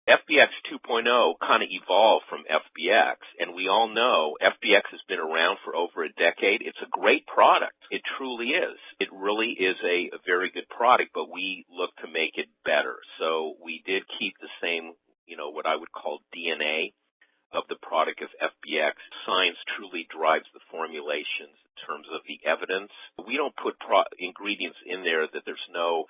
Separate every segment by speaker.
Speaker 1: FBX 2.0 kind of evolved from FBX, and we all know FBX has been around for over a decade. It's a great product. It truly is. It really is a very good product, but we look to make it better. So we did keep the same, what I would call DNA of the product of FBX. Science truly drives the formulations in terms of the evidence. We don't put ingredients in there that there's no,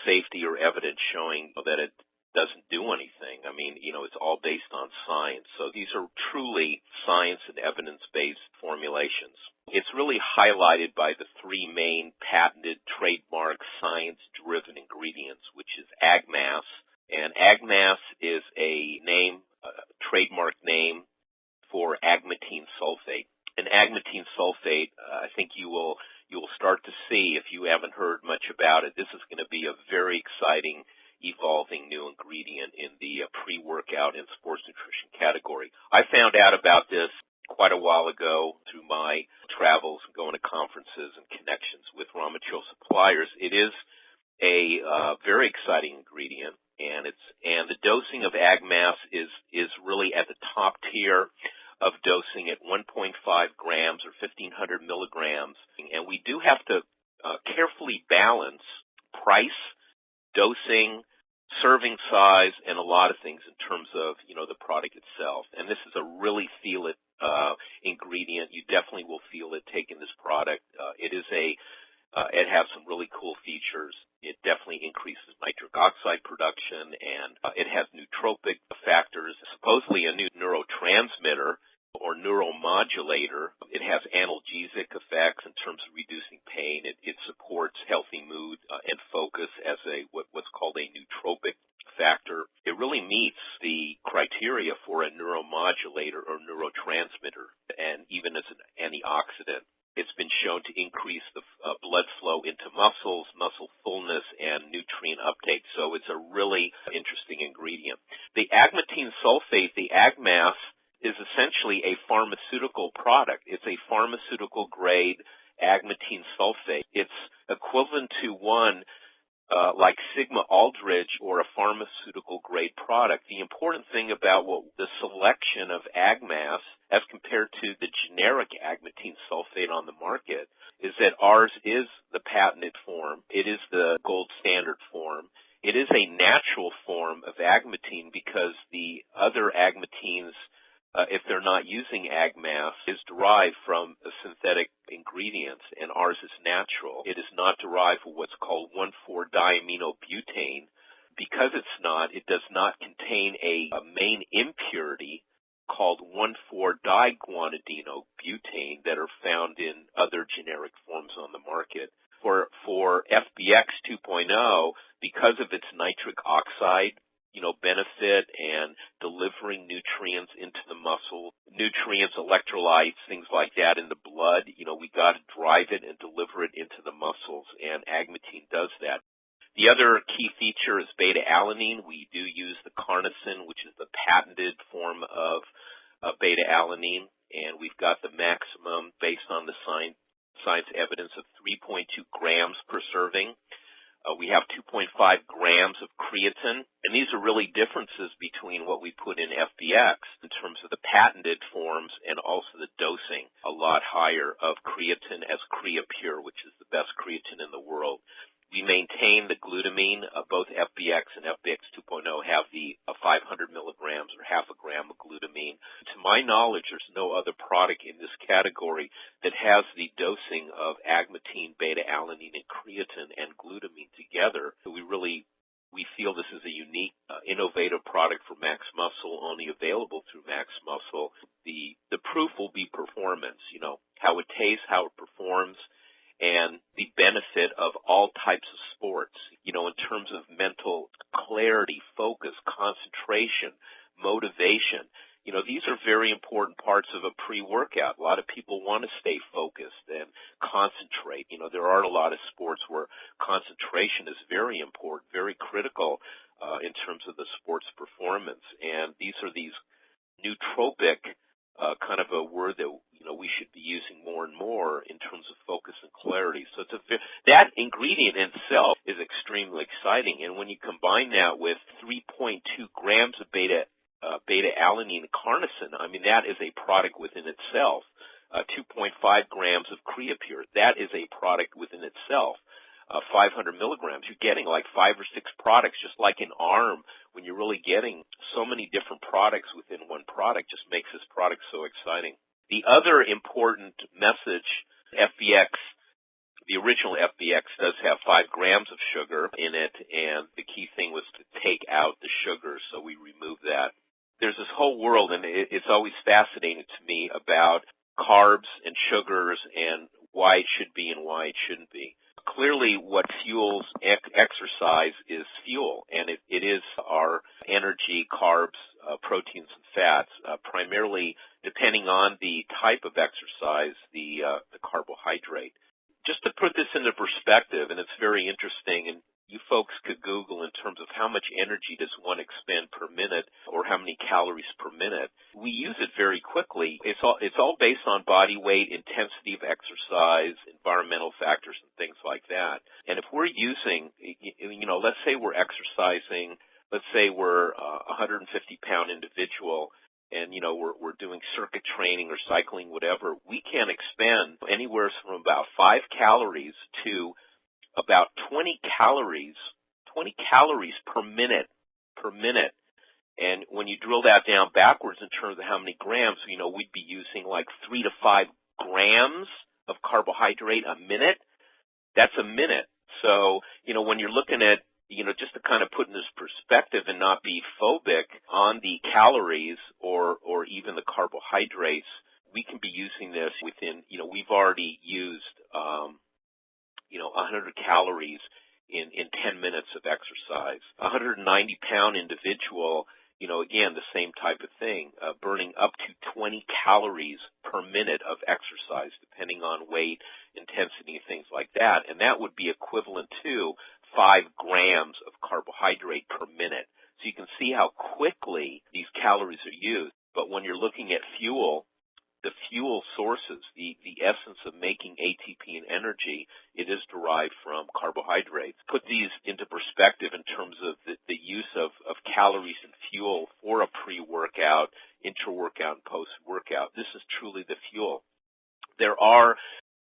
Speaker 1: safety or evidence showing that it doesn't do anything. I mean, it's all based on science. So these are truly science and evidence-based formulations. It's really highlighted by the three main patented trademark science-driven ingredients, which is AGMass. And AGMass is a trademark name for Agmatine Sulfate. And Agmatine Sulfate, I think you will start to see, if you haven't heard much about it, this is going to be a very exciting evolving new ingredient in the pre-workout and sports nutrition category. I found out about this quite a while ago through my travels and going to conferences and connections with raw material suppliers. It is a very exciting ingredient, and the dosing of AGMass is really at the top tier of dosing at 1.5 grams or 1,500 milligrams. And we do have to carefully balance price, dosing, serving size, and a lot of things in terms of, the product itself. And this is a really feel it ingredient. You definitely will feel it taking this product. It has some really cool features. It definitely increases nitric oxide production, and it has nootropic factors, supposedly a new neurotransmitter or neuromodulator. It has analgesic effects in terms of reducing pain. It supports healthy mood and focus as what's called a nootropic factor. It really meets the criteria for a neuromodulator or neurotransmitter, and even as an antioxidant. It's been shown to increase the blood flow into muscles, muscle fullness, and nutrient uptake. So it's a really interesting ingredient. The Agmatine Sulfate, the AGMass, is essentially a pharmaceutical product. It's a pharmaceutical grade Agmatine Sulfate. It's equivalent to one like Sigma Aldrich or a pharmaceutical grade product. The important thing about the selection of AGMass as compared to the generic Agmatine Sulfate on the market is that ours is the patented form. It is the gold standard form. It is a natural form of agmatine because the other agmatines, if they're not using AGMass, is derived from synthetic ingredients, and ours is natural. It is not derived from what's called 1,4-diaminobutane. Because it does not contain a main impurity called 1,4-diguanidinobutane that are found in other generic forms on the market. For FBX 2.0, because of its nitric oxide benefit and delivering nutrients into the muscle, nutrients, electrolytes, things like that in the blood, we got to drive it and deliver it into the muscles, and Agmatine does that. The other key feature is beta-alanine. We do use the CarnoSyn, which is the patented form of beta-alanine, and we've got the maximum based on the science evidence of 3.2 grams per serving. We have 2.5 grams of creatine, and these are really differences between what we put in FBX in terms of the patented forms and also the dosing, a lot higher of creatine as Creapure, which is the best creatine in the world. We maintain the glutamine. Both FBX and FBX 2.0 have the 500 milligrams or half a gram of glutamine. To my knowledge, there's no other product in this category that has the dosing of agmatine, beta-alanine, and creatine and glutamine together. We feel this is a unique, innovative product for Max Muscle, only available through Max Muscle. The proof will be performance, how it tastes, how it performs, and the benefit of all types of sports, in terms of mental clarity, focus, concentration, motivation. These are very important parts of a pre-workout. A lot of people want to stay focused and concentrate. There are a lot of sports where concentration is very important, very critical in terms of the sports performance. And these are these nootropic, kind of a word that we should be using more and more in terms of focus and clarity. So that ingredient in itself is extremely exciting. And when you combine that with 3.2 grams of beta-alanine and CarnoSyn, I mean, that is a product within itself. 2.5 grams of Creapure, that is a product within itself. 500 milligrams, you're getting like 5 or 6 products, just like an ARM. When you're really getting so many different products within one product, just makes this product so exciting. The other important message, FBX, the original FBX does have 5 grams of sugar in it, and the key thing was to take out the sugar, so we removed that. There's this whole world, and it's always fascinating to me, about carbs and sugars and why it should be and why it shouldn't be. Clearly, what fuels exercise is fuel, and it is our energy, carbs, proteins, and fats, primarily depending on the type of exercise, the carbohydrate. Just to put this into perspective, and it's very interesting, and you folks could Google in terms of how much energy does one expend per minute or how many calories per minute. We use it very quickly. It's all based on body weight, intensity of exercise, environmental factors, and things like that. And if we're using, let's say we're exercising, let's say we're a 150-pound individual, and, we're doing circuit training or cycling, whatever, we can expend anywhere from about 5 calories to about 20 calories per minute. And when you drill that down backwards in terms of how many grams, we'd be using like 3 to 5 grams of carbohydrate a minute. That's a minute. So, when you're looking at, just to kind of put in this perspective and not be phobic on the calories or even the carbohydrates, we can be using this within, we've already used, 100 calories in 10 minutes of exercise. A 190-pound individual, again, the same type of thing, burning up to 20 calories per minute of exercise, depending on weight, intensity, things like that. And that would be equivalent to 5 grams of carbohydrate per minute. So you can see how quickly these calories are used. But when you're looking at fuel, the fuel sources, the essence of making ATP and energy, it is derived from carbohydrates. Put these into perspective in terms of the use of calories and fuel for a pre-workout, intra-workout, and post-workout. This is truly the fuel. There are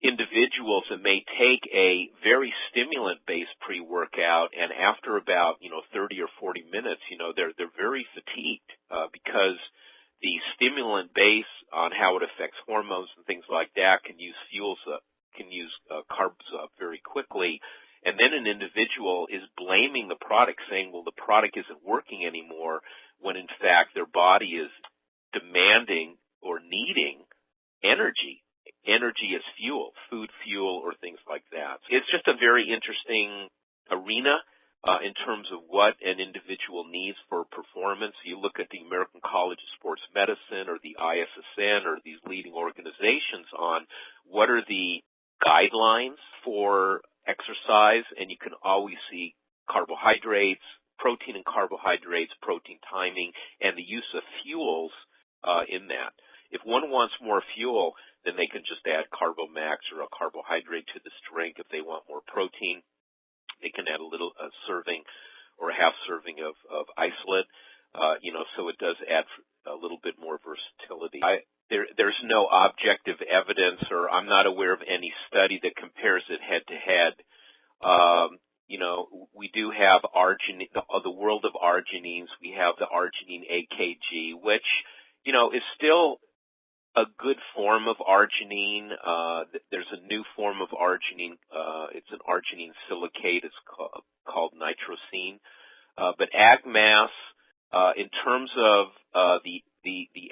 Speaker 1: individuals that may take a very stimulant-based pre-workout, and after about 30 or 40 minutes, they're very fatigued because the stimulant base on how it affects hormones and things like that can use carbs up very quickly. And then an individual is blaming the product, saying, well, the product isn't working anymore, when in fact their body is demanding or needing energy. Energy is fuel, food fuel, or things like that. It's just a very interesting arena in terms of what an individual needs for performance. You look at the American College of Sports Medicine or the ISSN or these leading organizations on what are the guidelines for exercise, and you can always see carbohydrates, protein and carbohydrates, protein timing, and the use of fuels in that. If one wants more fuel, then they can just add CarboMax or a carbohydrate to this drink. If they want more protein, they can add a serving or a half serving of isolate, so it does add a little bit more versatility. There's no objective evidence, or I'm not aware of any study that compares it head to head. We do have arginine, the world of arginines. We have the arginine AKG, which, is still a good form of arginine. There's a new form of arginine. It's an arginine silicate. It's called nitrosine. But AGMass, in terms of the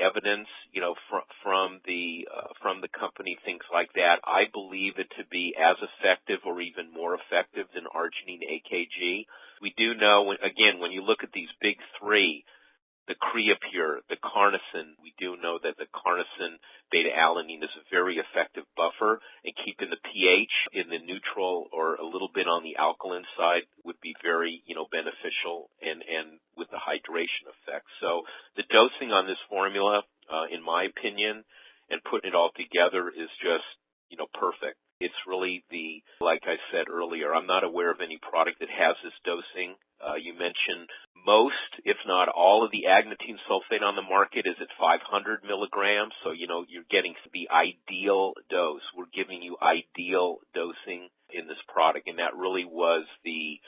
Speaker 1: evidence, from the company, things like that, I believe it to be as effective or even more effective than arginine AKG. We do know, again, when you look at these big three, the Creapure, the CarnoSyn, we do know that the CarnoSyn Beta-Alanine is a very effective buffer, and keeping the pH in the neutral or a little bit on the alkaline side would be very, beneficial and with the hydration effect. So the dosing on this formula, in my opinion, and putting it all together is just, perfect. It's really like I said earlier, I'm not aware of any product that has this dosing. You mentioned most, if not all, of the agmatine sulfate on the market is at 500 milligrams. So, you're getting the ideal dose. We're giving you ideal dosing in this product, and that really was the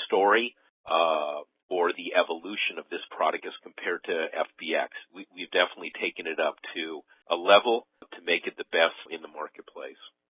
Speaker 1: story or the evolution of this product as compared to FBX. We've definitely taken it up to a level to make it the best in the marketplace.